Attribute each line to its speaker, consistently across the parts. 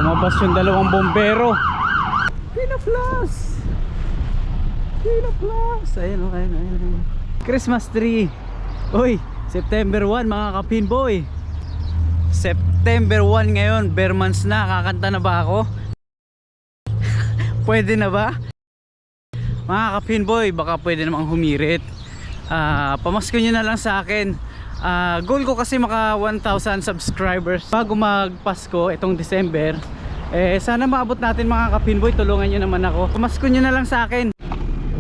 Speaker 1: Lumabas yung dalawang bombero. Pinaplas! Pinaplas! Ayun, ayun, ayun. Christmas tree. Uy, September 1 mga kapinboy. September 1 ngayon, bare months na. Kakanta na ba ako? Pwede na ba? Mga kapinboy, baka pwede namang humirit. Pamasko nyo na lang sa akin. Goal ko kasi maka 1,000 subscribers bago magpasko itong December. Sana maabot natin mga kapinboy. Tulungan nyo naman ako. Pamasko nyo na lang sa akin.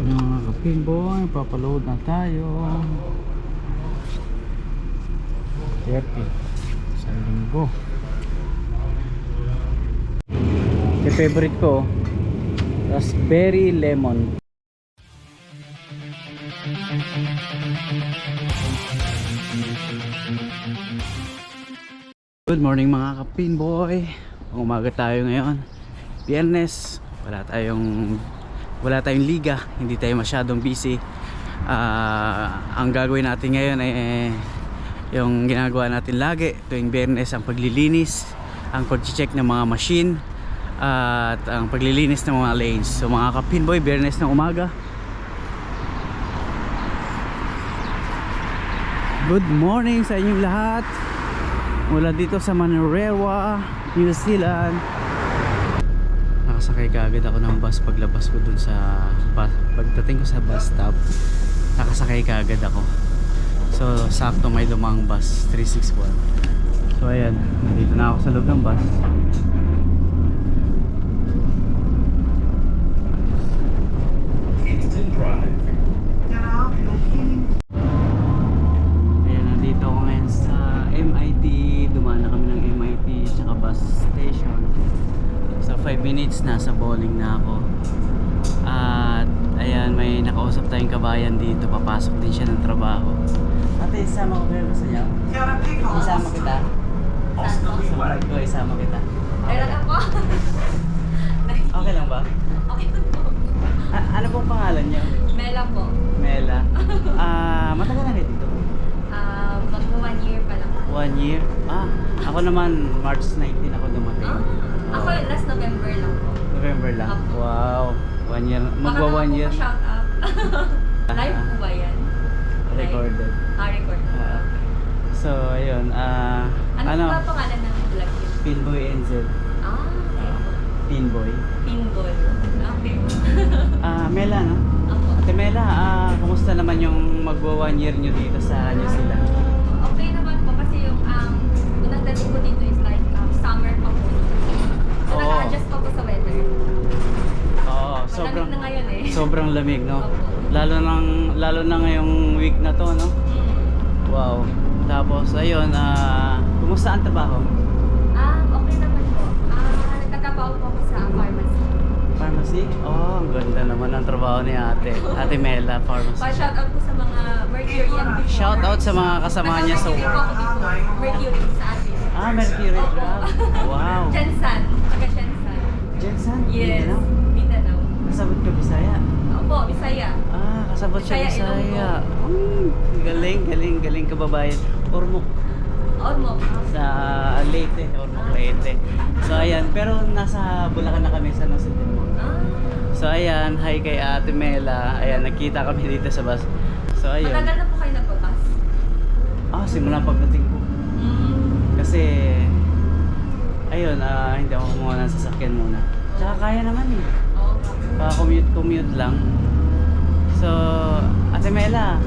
Speaker 1: Mga kapinboy, papaload na tayo. 30 sa linggo. Yung favorite ko, raspberry lemon. Good morning mga kapinboy. Umaga tayo ngayon, Biyernes. Wala tayong liga, hindi tayo masyadong busy. Ang gagawin natin ngayon ay yung ginagawa natin lagi tuwing Biyernes, ang paglilinis, ang pag-check ng mga machine, at ang paglilinis ng mga lanes. So mga kapinboy, Biyernes ng umaga. Good morning sa inyong lahat mula dito sa Manurewa, New Zealand. Nakasakay kaagad ako ng bus paglabas ko dun sa pagdating ko sa bus stop. Nakasakay kaagad ako. So sakto may dumang bus 361. So ayan, nandito na ako sa loob ng bus. Ayan, nandito ako ngayon sa MIT. Dumaan na kami ng MIT tsaka bus station. So 5 minutes nasa bowling na ako. At ayan, may nakausap tayong kabayan dito. Papasok din siya ng trabaho. Ate, isama ko kayo sa inyo? Isama kita? Ko, isama kita.
Speaker 2: Meron ako.
Speaker 1: Okay lang ba?
Speaker 2: Okay po.
Speaker 1: Ano pong pangalan niyo?
Speaker 2: Mela po.
Speaker 1: Mela. Matagal na kayo dito?
Speaker 2: Magpo 1 year pa lang.
Speaker 1: 1 year? Ako naman March 19 ako dumating.
Speaker 2: Ako last November lang po.
Speaker 1: November lang?
Speaker 2: Apo.
Speaker 1: Wow, 1 year. Magwa 1 year.
Speaker 2: Shout out. Live po ba yan?
Speaker 1: Recorded.
Speaker 2: Recorded. Okay.
Speaker 1: So, ayun.
Speaker 2: Ano ba pangalan ng vlog yun?
Speaker 1: Pinboy NZ.
Speaker 2: Okay po.
Speaker 1: Pinboy.
Speaker 2: Pinball. Okay.
Speaker 1: Mela, no?
Speaker 2: Ako.
Speaker 1: Ate Mela, kumusta naman yung magwa 1 year nyo dito sa New Zealand?
Speaker 2: Okay naman po kasi yung unang dating ko dito is like summer pa po. So
Speaker 1: Oo.
Speaker 2: nag-adjust pa po sa weather.
Speaker 1: Oo,
Speaker 2: Malamig na ngayon eh.
Speaker 1: sobrang lamig, no?
Speaker 2: Opo.
Speaker 1: Lalo na ngayong week na to, no? Wow. Tapos ayun, kumusta ang trabaho?
Speaker 2: Okay naman po. Nagtatrabaho po ako sa pharmacy.
Speaker 1: Pharmacy? Oh, ang ganda naman ang trabaho ni Ate. Ate Mela, pharmacy.
Speaker 2: Pa-shout out po sa mga Mercury and before.
Speaker 1: Shout out sa mga kasama niya sa
Speaker 2: Nag-Mercury po
Speaker 1: work.
Speaker 2: ako before. Mercury sa atin.
Speaker 1: Mercury
Speaker 2: Opo.
Speaker 1: Club. Wow.
Speaker 2: Jensan. Taga Jensan.
Speaker 1: Jensen?
Speaker 2: Yes.
Speaker 1: Mindanao?
Speaker 2: Mindanao.
Speaker 1: Kasabot ka Bisaya?
Speaker 2: Opo, Bisaya.
Speaker 1: Kasabot siya
Speaker 2: Bisaya,
Speaker 1: Bisaya. Galing kababayan. Ormoc.
Speaker 2: Ormoc.
Speaker 1: Sa Leyte. Ormoc, Leyte. So ayan, pero nasa Bulacan na kami sa Nasitin mo. So ayan, hi kay Ate Mela. Ayan, nakita kami dito sa bus. So ayun.
Speaker 2: Matagal na po kayo nagpapas?
Speaker 1: Simula pagdating ko. Kasi ayun, hindi ako kumuha ng sasakyan muna. Tsaka kaya naman eh.
Speaker 2: Oo.
Speaker 1: Commute lang. So, Ate Mela.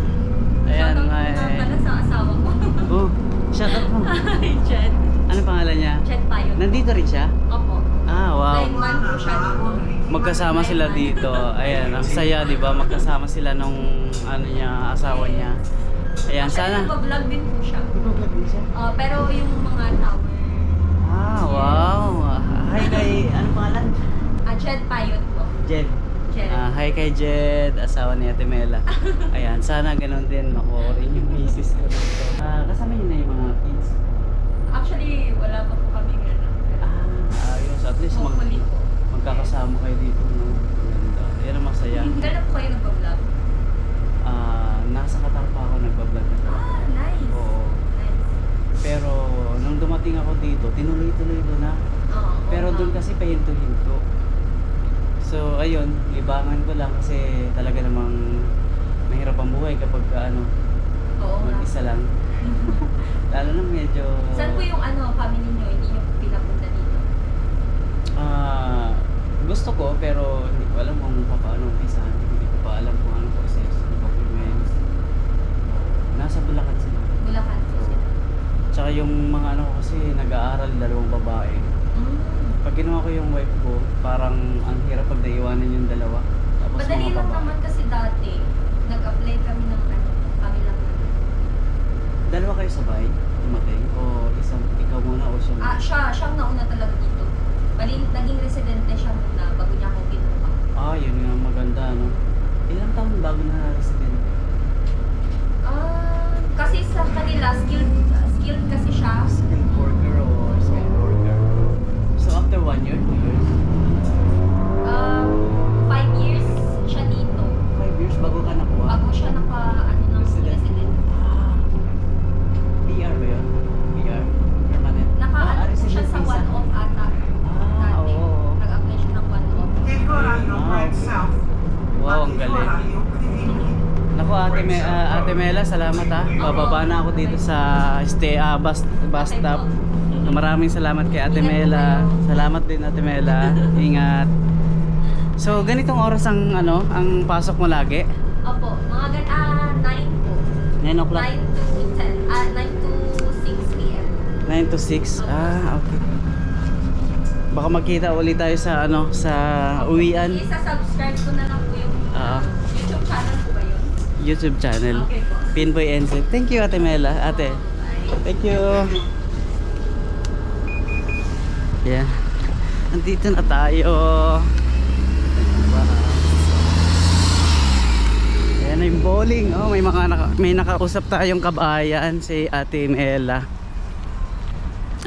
Speaker 1: Ayan,
Speaker 2: Shoutout po nga pala sa asawa ko.
Speaker 1: Shout out mo.
Speaker 2: Hi, Chet.
Speaker 1: Ano pangalan niya?
Speaker 2: Chet tayo.
Speaker 1: Nandito rin siya?
Speaker 2: Opo.
Speaker 1: Wow.
Speaker 2: 9 months po siya dito.
Speaker 1: Magkasama sila dito. Ayan, ang saya, di ba? Magkasama sila nung asawa niya. Ayan, sana.
Speaker 2: Nag-vlog din po siya.
Speaker 1: Nag-vlog din siya?
Speaker 2: Pero yung mga tower.
Speaker 1: Wow. Hi kay, ano pangalan?
Speaker 2: Chet Payot po.
Speaker 1: Jed.
Speaker 2: Chet.
Speaker 1: Hi kay Jed, asawa ni Ate Mela. Ayan, sana ganun din makuha rin yung misis ko dito. Kasama niyo na yung mga kids?
Speaker 2: Actually, wala pa po kami gano'n.
Speaker 1: Ayos. At least
Speaker 2: Hopefully po.
Speaker 1: magkakasama kayo dito. No? Ganda. Yan ang masaya.
Speaker 2: Gano'n po kayo nag-vlog?
Speaker 1: Nasa Qatar pa ako nagbablog na to.
Speaker 2: Nice.
Speaker 1: Oo.
Speaker 2: Nice.
Speaker 1: Pero nung dumating ako dito, tinuloy-tuloy ko na.
Speaker 2: Oo.
Speaker 1: Pero nandun kasi pahinto-hinto. So ayun, libangan ko lang kasi talaga namang mahirap ang buhay kapag
Speaker 2: Oo nga.
Speaker 1: mag-isa lang. Lalo na medyo...
Speaker 2: Saan po yung family nyo? Hindi nyo pinapunta dito?
Speaker 1: Gusto ko pero hindi ko alam kung paano umpisahan. Hindi ko pa alam kung anong process, anong documents. Nasa Bulacan sila.
Speaker 2: Bulacan po sila.
Speaker 1: Tsaka yung mga kasi nag-aaral, dalawang babae. Pag ginawa ko yung wife ko, parang ang hirap pag naiwanan yung dalawa. Tapos
Speaker 2: Madali
Speaker 1: mga
Speaker 2: lang
Speaker 1: babae.
Speaker 2: naman kasi dati, nag-apply kami ng kami lang naman.
Speaker 1: Dalawa kayo sabay? Dumating? O ikaw muna o siya muna?
Speaker 2: Siyang nauna talaga dito. Bali, naging residente siya muna bago niya ako kinuha.
Speaker 1: Yun nga maganda, no? Ilang taon bago na resident?
Speaker 2: Kasi sa kanila, skilled kasi siya.
Speaker 1: Skilled worker or skilled worker? So after 1 year, 2 years?
Speaker 2: 5 years siya dito.
Speaker 1: 5 years bago ka nakuha?
Speaker 2: Bago siya ng
Speaker 1: Resident.
Speaker 2: resident.
Speaker 1: PR ba yun? PR? Permanent?
Speaker 2: Naka-ano po siya
Speaker 1: resident
Speaker 2: sa
Speaker 1: visa.
Speaker 2: one-off ata. Dati.
Speaker 1: Oo.
Speaker 2: Nag-apply siya ng one-off.
Speaker 3: Take horario right
Speaker 1: okay.
Speaker 3: south.
Speaker 1: Wow, ang galing.
Speaker 3: Horario privilege.
Speaker 1: Naku, Ate Mela, salamat ha. Bababa na ako dito sa bus stop. Maraming salamat kay Ate Mela. Salamat din Ate Mela. Ingat. So, ganitong oras ang ang pasok mo lagi?
Speaker 2: Opo, mga 9 po.
Speaker 1: 9 o'clock?
Speaker 2: 9 to 10. 9 to 6 p.m.
Speaker 1: 9 to 6? Okay. Baka magkita ulit tayo sa sa uwian.
Speaker 2: Isa-subscribe ko na lang po yung YouTube channel po ba yun?
Speaker 1: YouTube channel.
Speaker 2: Okay po.
Speaker 1: Pinboy NZ. Thank you Ate Mela. Ate. Thank you. Yeah. Andito na tayo. Ayan na yung bowling. May nakausap tayong kabayan si Ate Mela.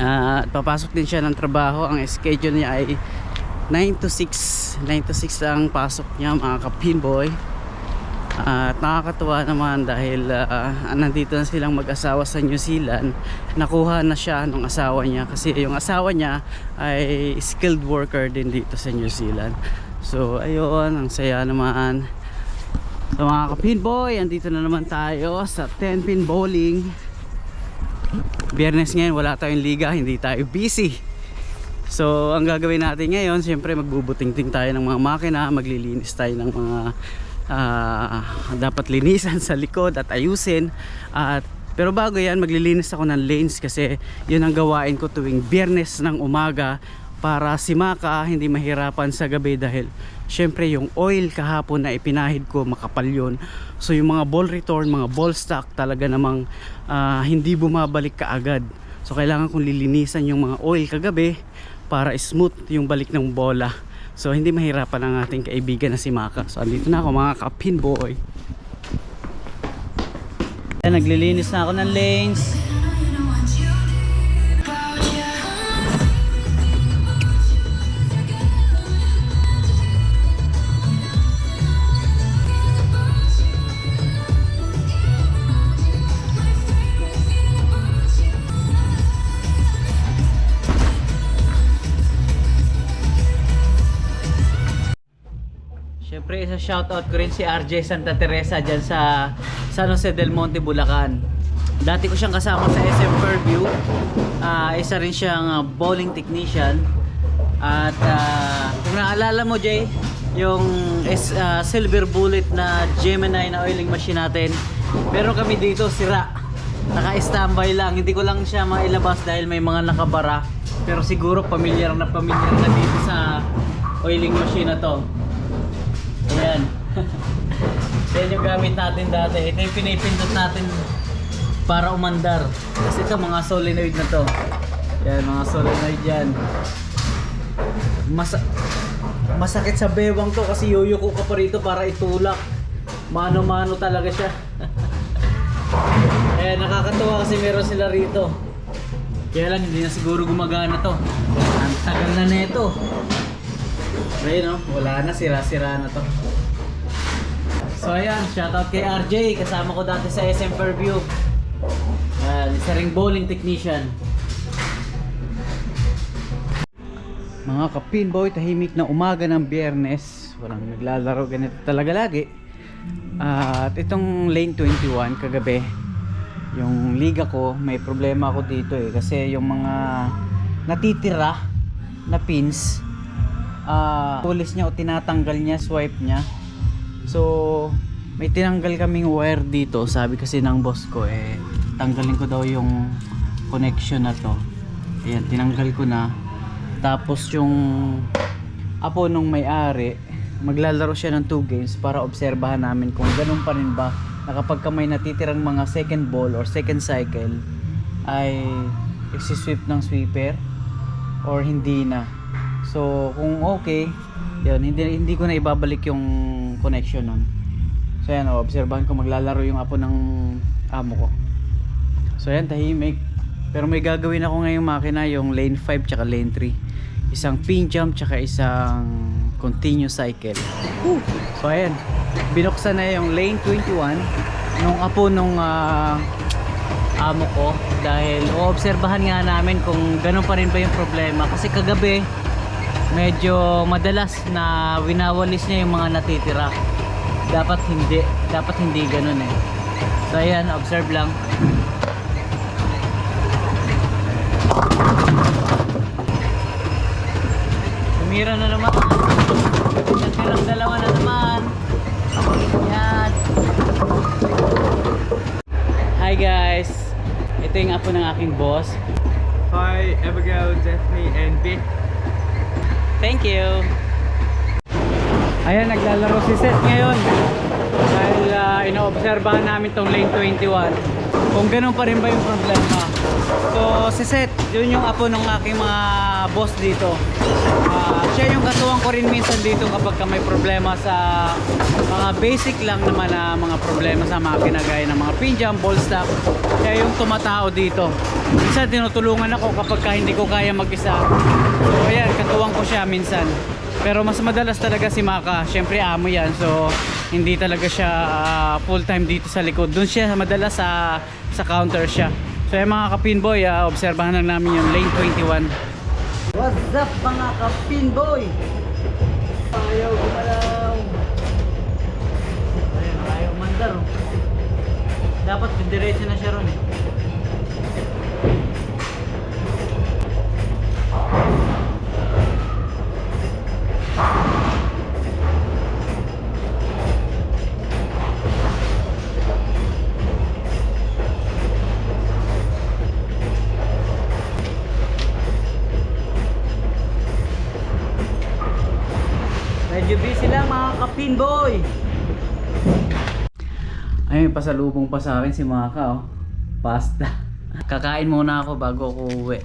Speaker 1: At papasok din siya ng trabaho. Ang schedule niya ay 9 to 6. 9 to 6 ang pasok niya mga ka-pinboy. At nakakatuwa naman dahil nandito na silang mag-asawa sa New Zealand. Nakuha na siya ng asawa niya kasi yung asawa niya ay skilled worker din dito sa New Zealand. So ayun, ang saya naman. So mga ka-pinboy, andito na naman tayo sa 10-pin bowling. Biyernes ngayon, wala tayong liga, hindi tayo busy. So ang gagawin natin ngayon, siyempre magbubuting-ting tayo ng mga makina, maglilinis tayo ng mga dapat linisan sa likod at ayusin. Pero bago yan, maglilinis ako ng lanes kasi yun ang gawain ko tuwing Biyernes ng umaga para si Maka hindi mahirapan sa gabi dahil syempre yung oil kahapon na ipinahid ko makapal yun. So yung mga ball return, mga ball stock talaga namang hindi bumabalik kaagad. So kailangan kong lilinisan yung mga oil kagabi para smooth yung balik ng bola. So hindi mahirapan ang ating kaibigan na si Maka. So andito na ako mga ka-pinboy. Naglilinis na ako ng lanes. Siyempre, isa shoutout ko rin si RJ Santa Teresa dyan sa San Jose del Monte, Bulacan. Dati ko siyang kasama sa SM Fairview. Isa rin siyang bowling technician. At kung naalala mo Jay, yung silver bullet na Gemini na oiling machine natin, pero kami dito sira. Naka-standby lang. Hindi ko lang siya mailabas dahil may mga nakabara. Pero siguro pamilyar na dito sa oiling machine na to. Ayan. Yan yung gamit natin dati. Ito yung pinipindot natin para umandar. Kasi ito mga solenoid na to. Yan, mga solenoid yan. Masakit sa bewang to kasi yuyuko ka pa rito para itulak. Mano-mano talaga siya. Ayan, nakakatuwa kasi meron sila rito. Kaya lang hindi na siguro gumagana to. Ang tagal na neto. Ayun wala na, sira-sira na to. So ayan, shoutout kay RJ, kasama ko dati sa SM Fairview. Isa ring bowling technician. Mga kapinboy, tahimik na umaga ng Biyernes. Walang naglalaro, ganito talaga lagi. At itong lane 21 kagabi, yung liga ko, may problema ako dito kasi yung mga natitira na pins, pulis niya o tinatanggal niya, swipe niya. So may tinanggal kaming wire dito. Sabi kasi ng boss ko tanggalin ko daw yung connection na to. Ayan, tinanggal ko na. Tapos yung apo nung may-ari, maglalaro siya ng 2 games para obserbahan namin kung ganun pa rin ba na kapag may natitirang mga second ball or second cycle ay isi-sweep ng sweeper or hindi na. So kung okay, yun, hindi ko na ibabalik yung connection nun. So yan, obserbahan ko, maglalaro yung apo ng amo ko. So yan, tahimik. Pero may gagawin ako ngayong makina, yung lane 5 tsaka lane 3. Isang pin jump tsaka isang continuous cycle. So ayan, binuksan na yung lane 21 nung apo nung amo ko, dahil oobserbahan nga namin kung ganun pa rin ba yung problema. Kasi kagabi medyo madalas na winawalis niya yung mga natitira. Dapat hindi ganun So ayan, observe lang. Tumira na naman. Natirang dalawa na naman. Yan. Hi guys, ito yung apo ng aking boss.
Speaker 3: Hi, Abigail, Daphne, and Vic.
Speaker 1: Thank you. Ayan, naglalaro si Seth ngayon. Dahil inoobserbahan namin tong lane 21 kung ganun pa rin ba yung problema. So si Seth, yun yung apo ng aking mga boss dito. Siya yung katuwang ko rin minsan dito kapag may problema sa mga basic lang naman na mga problema sa makina, gaya ng mga pin jump, ball stop. Siya yung tumatao dito. Minsan tinutulungan ako kapag hindi ko kaya mag-isa. So ayan, katuwang ko siya minsan. Pero mas madalas talaga si Maka. Siyempre amo yan, so hindi talaga siya full time dito sa likod. Doon siya madalas sa counter siya. So yung mga kapinboy, obserbahan lang namin yung lane 21. What's up mga kapinboy? Ayaw gumalaw. Ayun, ayaw mandar. Dapat diretso na siya ron Medyo busy lang mga kapinboy. Ayun, pasalubong pa sa akin si Maka, pasta. Kakain muna ako bago ako uwi.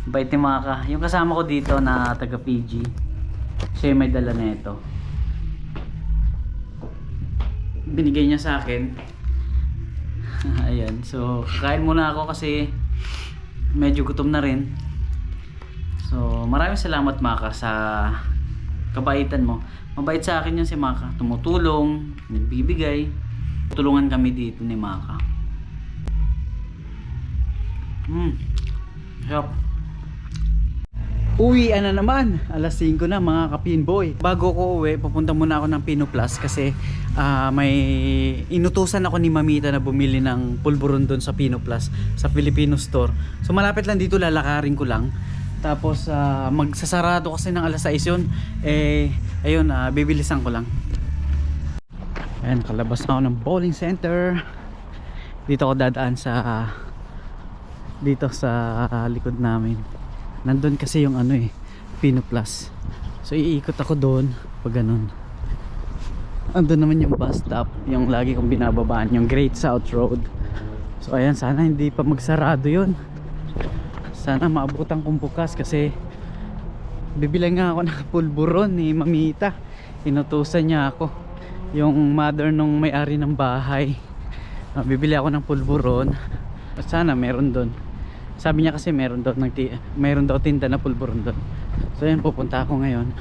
Speaker 1: Bait ni Maka. Yung kasama ko dito na taga Fiji, siya may dala nito. Binigay niya sa akin. Ayan, so kakain muna ako kasi medyo gutom na rin. So maraming salamat Maka sa kabaitan mo. Mabait sa akin yun si Maka. Tumutulong, nagbibigay. Tulungan kami dito ni Maka. Sarap. Uwian na naman. Alas 5 na mga kapinboy. Bago ko uwi, pupunta muna ako ng Pino Plus kasi may inutusan ako ni Mamita na bumili ng pulburon doon sa Pino Plus, sa Filipino store. So malapit lang dito, lalakarin ko lang. Tapos magsasarado kasi ng alas 6 yun. Ayun, bibilisan ko lang. Ayan, kalabas na ako ng bowling center. Dito ako dadaan sa dito sa likod namin. Nandun kasi yung Pino Plus. So iikot ako doon pag ganun. Andun naman yung bus stop, yung lagi kong binababaan, yung Great South Road. So ayan, sana hindi pa magsarado yun. Sana maabutan kong bukas kasi bibilang nga ako ng pulburon ni Mamita. Inutusan niya ako, yung mother nung may-ari ng bahay. Bibili ako ng pulburon. Sana meron doon. Sabi niya kasi meron daw tinda na pulburon doon. So yan, pupunta ako ngayon.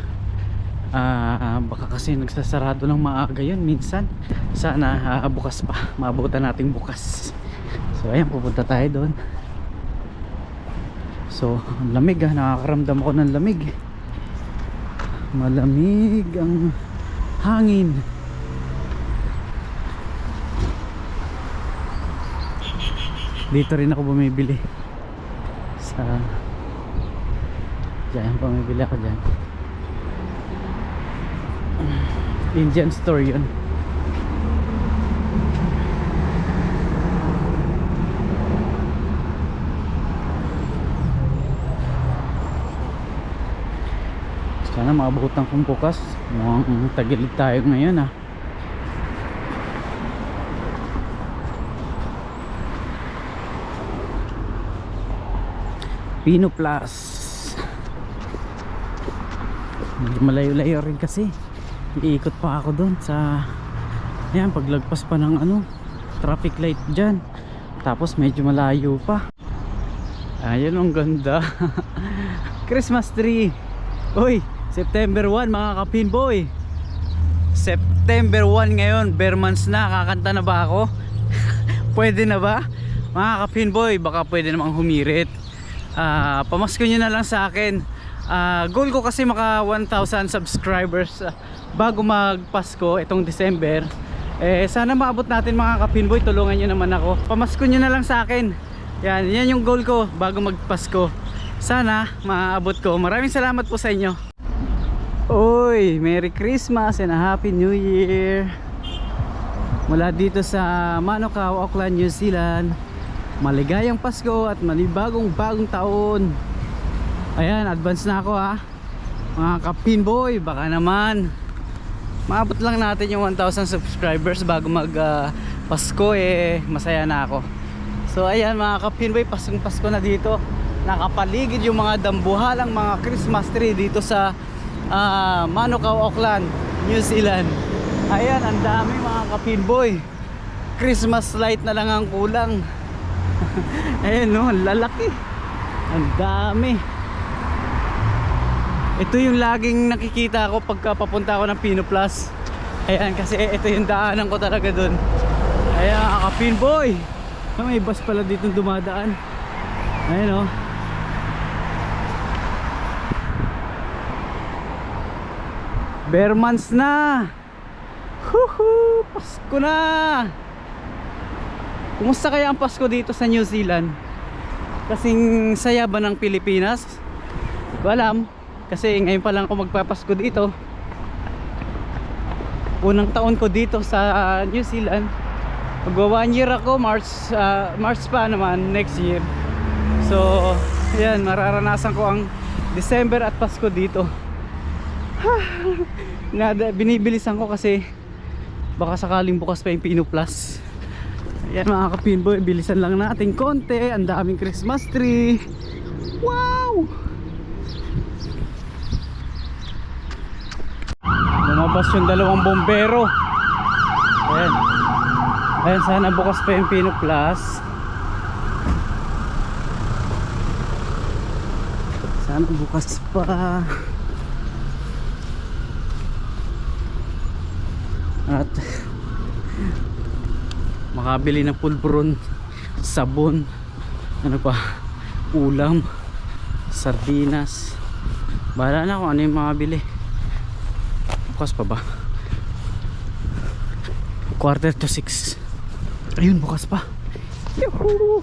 Speaker 1: Baka kasi nagsasarado ng maaga yun minsan. Sana bukas pa, maabutan natin bukas. So ayan, pupunta tayo doon. So ang lamig nakakaramdam ako ng lamig. Malamig ang hangin. Dito rin ako bumibili sa diyan bumibili ako diyan. Indian store yun. Sana maabutan kong bukas. Mukhang tagilid tayo ngayon ah. Pino Plus. Medyo malayo-layo rin kasi. Iikot pa ako doon sa ayan, paglagpas pa ng ano, traffic light dyan. Tapos medyo malayo pa. Ayun, ang ganda. Christmas tree. Uy, September 1 mga kapinboy. September 1 ngayon, bare months na. Kakanta na ba ako? Pwede na ba? Mga kapinboy, baka pwede namang humirit. Pamasko nyo na lang sa akin. Goal ko kasi maka 1,000 subscribers bago magpasko itong December. Sana maabot natin mga kapinboy. Tulungan nyo naman ako. Pamasko nyo na lang sa akin. Yan yung goal ko bago magpasko. Sana maabot ko. Maraming salamat po sa inyo. Uy, Merry Christmas and a Happy New Year. Mula dito sa Manukau, Auckland, New Zealand. Maligayang Pasko at bagong taon. Ayan, advance na ako ha. Mga kapinboy, baka naman maabot lang natin yung 1,000 subscribers bago mag Pasko, masaya na ako. So ayan mga kapinboy, Pasko na dito. Nakapaligid yung mga dambuhalang mga Christmas tree dito sa Manukau, Auckland, New Zealand. Ayan, ang dami mga kapinboy. Christmas light na lang ang kulang. Ayan no, lalaki. Ang dami. Ito yung laging nakikita ko pagka papunta ako ng Pino Plus. Ayan, kasi ito yung daanan ko talaga dun. Ayan, kapinboy. May bus pala dito dumadaan. Ayan o. Bare months na. Huhu, Pasko na. Kumusta kaya ang Pasko dito sa New Zealand? Kasing saya ba ng Pilipinas? Hindi ko alam. Kasi ngayon pa lang ako magpapasko dito. Unang taon ko dito sa New Zealand. Magwa 1 year ako, March pa naman next year. So, ayan, mararanasan ko ang December at Pasko dito. Binibilisan ko kasi baka sakaling bukas pa yung Pino Plus. Ayan mga kapinboy, bilisan lang natin konti. Ang daming Christmas tree. Wow! Lumabas yung dalawang bombero. Ayan. Ayan, sana bukas pa yung Pino Plus. Sana bukas pa. At makabili ng pulburon, sabon, ano pa, ulam, sardinas. Bahala na kung ano yung makabili. Bukas pa ba? 5:45. Ayun, bukas pa. Yuhuu!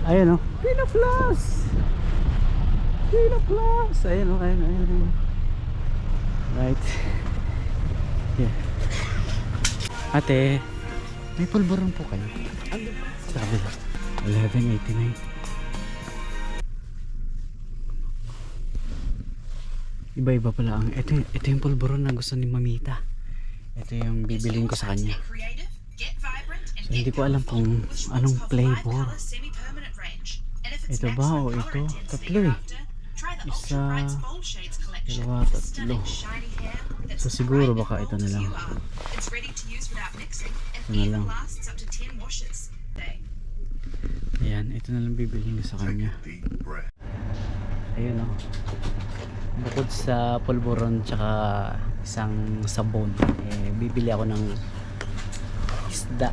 Speaker 1: Ayan o, Pino Plus! Pino Plus! Ayan o, ayan. Right. Yeah. Ate, may pulburon po kayo? Sabi lang, 11.89. Iba-iba pala ang ito yung pulburon na gusto ni Mamita. Ito yung bibilin ko sa kanya. So, hindi ko alam kung anong flavor. Ito ba o ito? Tatlo eh. Isa, dalawa, tatlo. So siguro baka ito na lang. Ito na lang. Ayan, ito na lang bibilin ko sa kanya. Ayun o. Bukod sa pulburon tsaka isang sabon, bibili ako ng isda.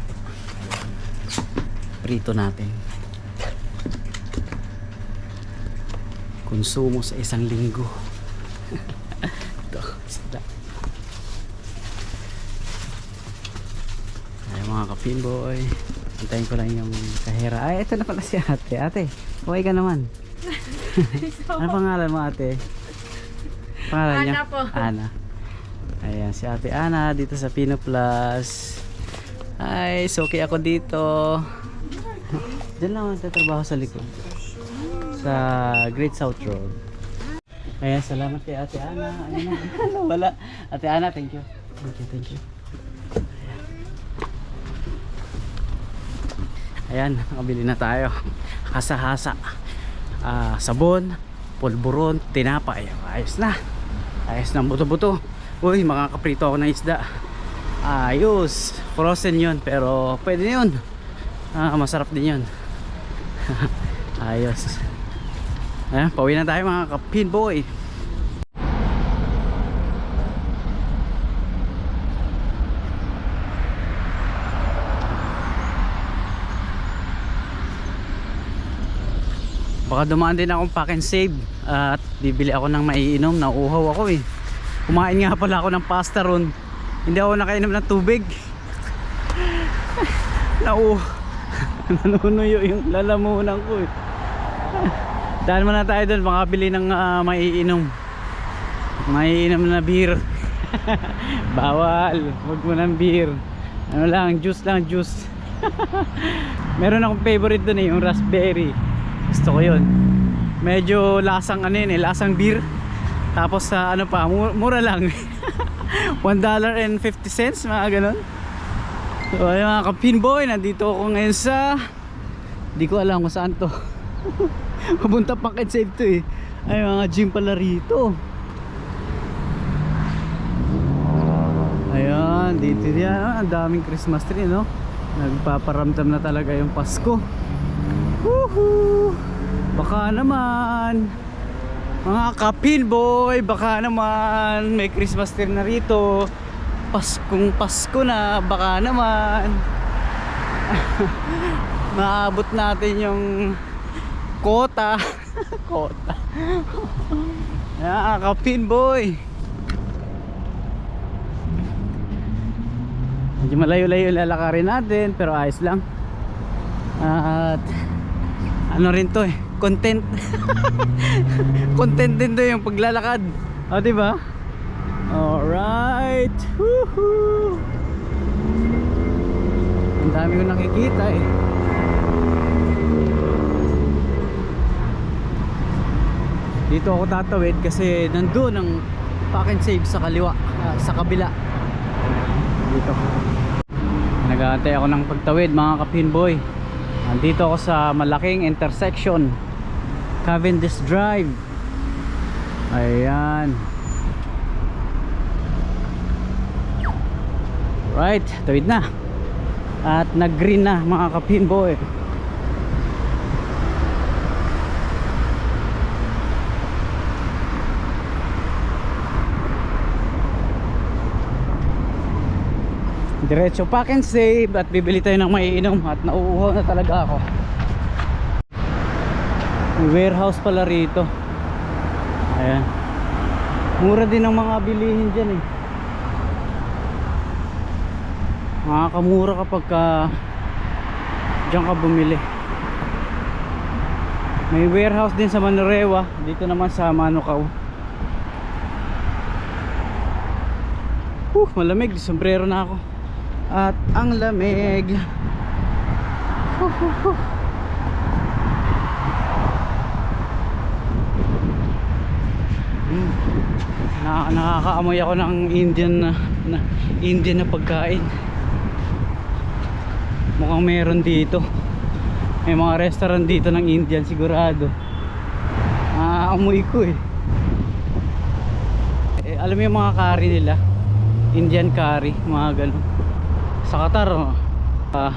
Speaker 1: Prito natin. konsumo sa isang linggo. Ito, isda. Ay mga kapinboy, antayin ko lang yung kahera. Ay, ito na pala si ate. Ate, huwag ka naman. Ano pangalan mo ate? Pangalan niya?
Speaker 2: Ana po.
Speaker 1: Ana. Ayan, si ate Ana dito sa Pino Plus. Ay, suki ako dito. Diyan lang ako nagtatrabaho sa likod. Sa Great South Road. Ayan, salamat kay ate Ana. Ayan na. Wala. Ate Ana, thank you. Thank you. Ayan, nakabili na tayo. Hasa-hasa. Sabon, pulburon, tinapay. Ayos na. Ayos na buto-buto. Uy, makakaprito ako ng isda. Ayos. Frozen yun, pero pwede yun. Masarap din yun. Ayos. Ayan, pauwi na tayo mga kapinboy. Baka dumaan din akong pack and save at bibili ako ng maiinom. Nauuhaw ako eh. Kumain nga pala ako ng pasta ron. Hindi ako nakainom ng tubig. Nanunuyo yung lalamunan ko eh. Dahil muna tayo doon makabili ng maiinom. Maiinom na beer. Bawal. Huwag mo ng beer. Ano lang, juice lang, juice. Meron akong favorite doon eh, yung raspberry. Gusto ko yun. Medyo lasang ano yun eh, lasang beer. Tapos sa ano pa, mura lang. $1.50 mga ganon. So ayun mga kapinboy, nandito ako ngayon sa, di ko alam kung saan to. Papunta pack and save to eh. Ay mga gym pala rito. Ayan, dito yan. Ang daming Christmas tree no. Nagpaparamdam na talaga yung Pasko. Woohoo! Baka naman mga kapinboy, baka naman may Christmas tree na rito. Paskong Pasko na, baka naman maabot natin yung kota. Kota. Mga kapinboy. Medyo malayo-layo lalakarin natin, pero ayos lang. At ano rin to eh, content. Content din to yung paglalakad. O diba? Alright. Woohoo! Ang dami ko nakikita eh. Dito ako tatawid kasi nandun ang pack and save sa kaliwa, sa kabila. Dito. Nag-aantay ako ng pagtawid mga kapinboy. Nandito ako sa malaking intersection, Cavendish Drive. Ayan. Right, tawid na. At nag-green na mga kapinboy. Diretso pack and save at bibili tayo ng maiinom at nauuhaw na talaga ako. May warehouse pala rito. Ayan. Mura din ang mga bilihin dyan eh. Makakamura kapag dyan ka bumili. May warehouse din sa Manurewa. Dito naman sa Manukau. Malamig, sombrero na ako. At ang lamig. Nakakaamoy ako ng Indian na pagkain. Mukhang meron dito. May mga restaurant dito ng Indian sigurado. Amoy ko eh. Alam mo yung mga curry nila, Indian curry, mga ganun. Sa Qatar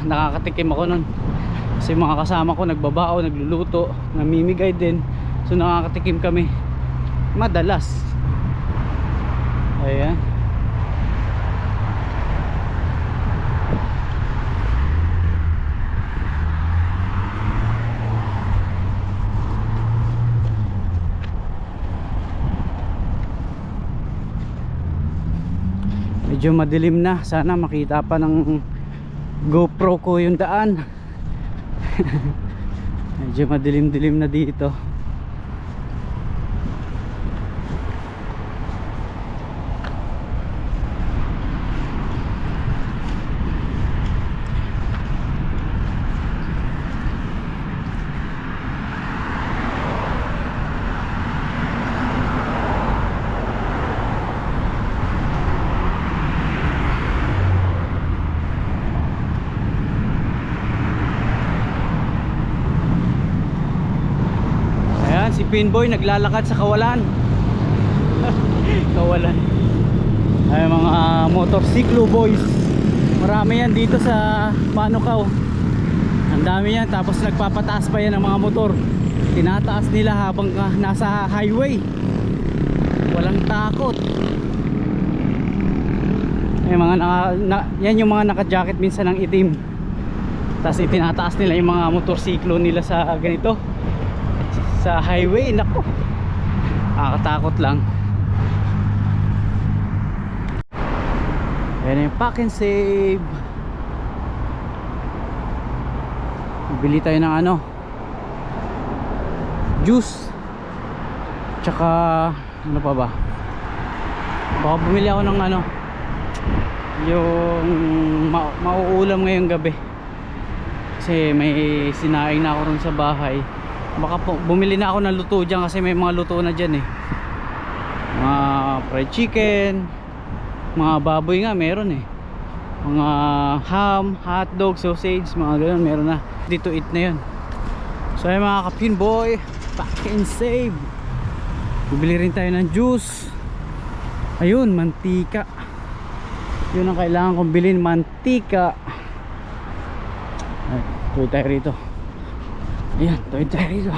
Speaker 1: nakakatikim ako nun kasi mga kasama ko nagbabao, nagluluto, namimigay din, so nakakatikim kami madalas. Ayan. Medyo madilim na. Sana makita pa ng GoPro ko yung daan. Medyo madilim-dilim na dito. Si Pinboy naglalakad sa kawalan. Kawalan. Ay mga motorsiklo boys. Marami yan dito sa Manukaw. Ang dami yan. Tapos nagpapataas pa yan ng mga motor. Tinataas nila habang nasa highway. Walang takot. Ay mga yan yung mga naka-jacket minsan ng itim. Tapos itinataas nila yung mga motorsiklo nila sa ganito, sa highway. Nako, nakakatakot lang. Ayan yung Pack and Save. Bili tayo ng ano, juice, tsaka ano pa ba, baka bumili ako ng ano, yung mauulam ngayong gabi kasi may sinaing na ako ron sa bahay. Baka bumili na ako ng luto dyan kasi may mga luto na dyan eh. Mga fried chicken, mga baboy nga meron eh. Mga ham, hotdog, sausage, mga ganun meron na. Dito eat na yun. So ay mga ka-Pinboy, Pack and Save. Bibili rin tayo ng juice. Ayun, mantika. Yun ang kailangan kong bilhin, mantika. Ay, tuloy tayo rito. Ayan, tuwid tayo rito.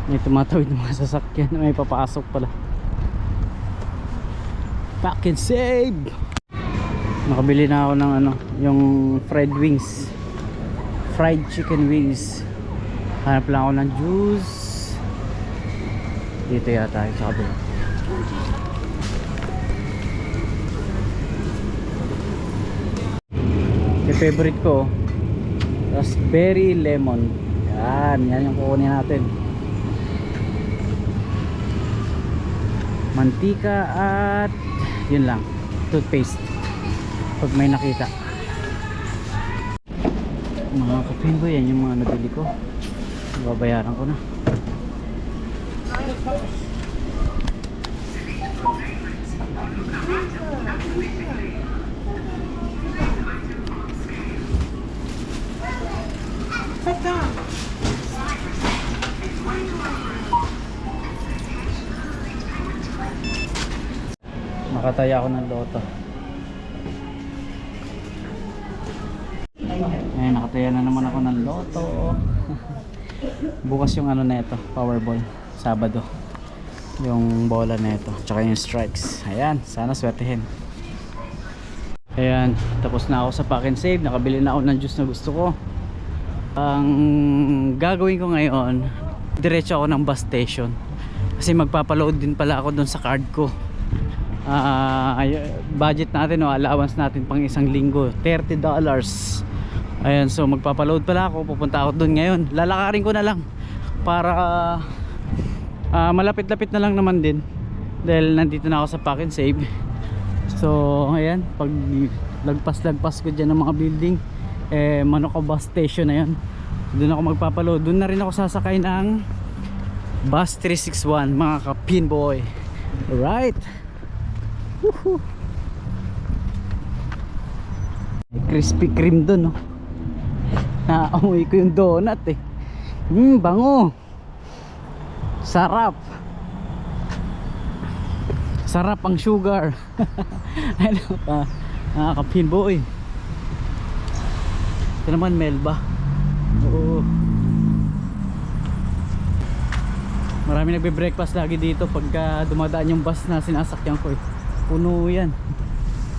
Speaker 1: May tumatawid ng mga sasakyan. May papasok pala. Pack and Save. Nakabili na ako ng ano, yung fried wings, fried chicken wings. Hanap lang ako ng juice. Dito yata yung sa kabila. Yung favorite ko, raspberry lemon. Yan yung kukunin natin. Mantika at yun lang, toothpaste pag may nakita. Mga ka-Pinboy, yan yung mga nabili ko. Babayaran ko na. Nakataya ako ng loto. Ayun, nakataya na naman ako ng loto. Bukas yung ano na ito, Powerball, Sabado. Yung bola na ito, tsaka yung strikes. Ayan, sana swertehin. Ayan, tapos na ako sa Pack and Save. Nakabili na ako ng juice na gusto ko. Ang gagawin ko ngayon, diretso ako ng bus station. Kasi magpapaload din pala ako dun sa card ko. Budget natin o allowance natin pang isang linggo, $30. Ayan, so magpapaload pala ako. Pupunta ako dun ngayon. Lalakarin ko na lang para malapit-lapit na lang naman din dahil nandito na ako sa Pack and Save. So ayan, pag lagpas ko dyan ng mga building, Manukaw bus station na yan. Doon ako magpapaload. Doon na rin ako sasakay ng bus 361, mga ka-Pinboy. Alright. Woohoo. May Krispy Kreme doon, no? Naamoy ko yung donut eh. Bango. Sarap. Sarap ang sugar. Ano pa, mga ka-Pinboy. Ito naman Melba. Oo. Marami nagbe-breakfast lagi dito pagka dumadaan yung bus na sinasakyan ko eh. Puno yan.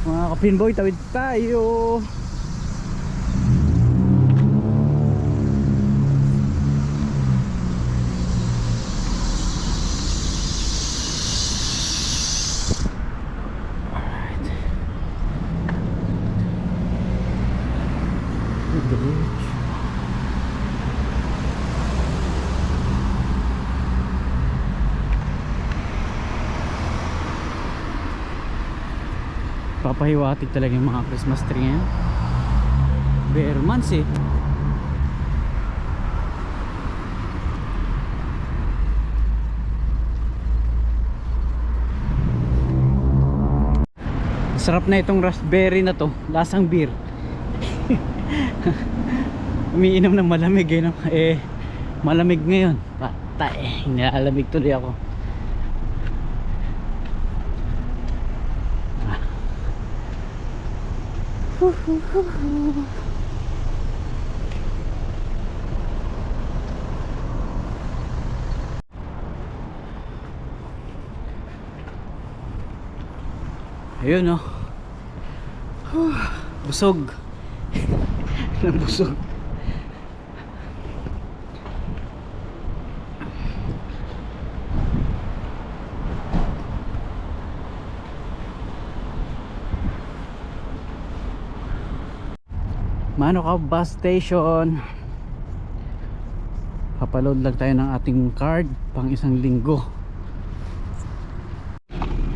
Speaker 1: Mga ka-Pinboy, tawid tayo. Nagpapahiwatig talaga yung mga Christmas tree ngayon. Bare months eh. Sarap na itong raspberry na to, lasang beer. Umiinom ng malamig eh, no? Malamig ngayon. Patay, nilalamig tuloy ako. Ayun, no? Busog. Busog. Manoka bus station. Papaload lang tayo ng ating card pang isang linggo.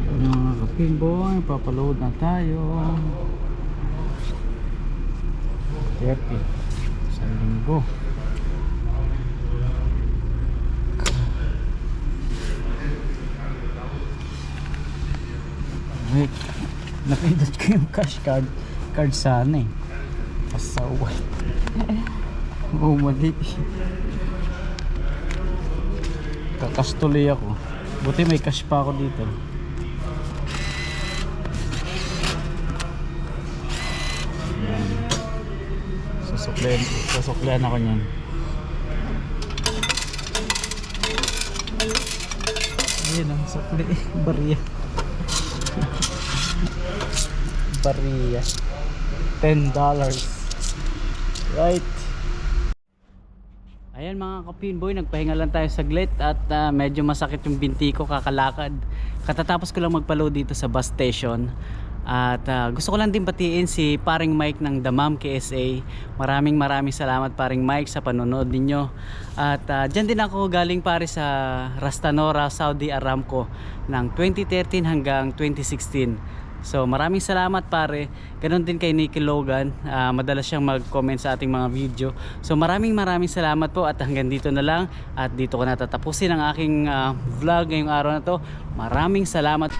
Speaker 1: Mga kapinboy, papaload na tayo. 30 isang linggo. Wait, napindot ko yung cash card sana eh. Pasaway. Mali. Kakas tuloy ako. Buti may cash pa ako dito. Susuklihan ako niyan. Ayun ang sukli. Bariya. Bariya. $10. Right. Ayan mga kapinboy, nagpahinga lang tayo saglit at medyo masakit yung binti ko kakalakad. Katatapos ko lang magpa-load dito sa bus station. At gusto ko lang din batiin si Paring Mike ng Damam KSA. Maraming salamat Paring Mike sa panonood ninyo. At dyan din ako galing pare sa Rastanora, Saudi Aramco ng 2013 hanggang 2016. So maraming salamat pare. Ganon din kay Nicky Logan, madalas siyang mag-comment sa ating mga video. So maraming salamat po at hanggang dito na lang. At dito ko natatapusin ang aking vlog ngayong araw na to. Maraming salamat.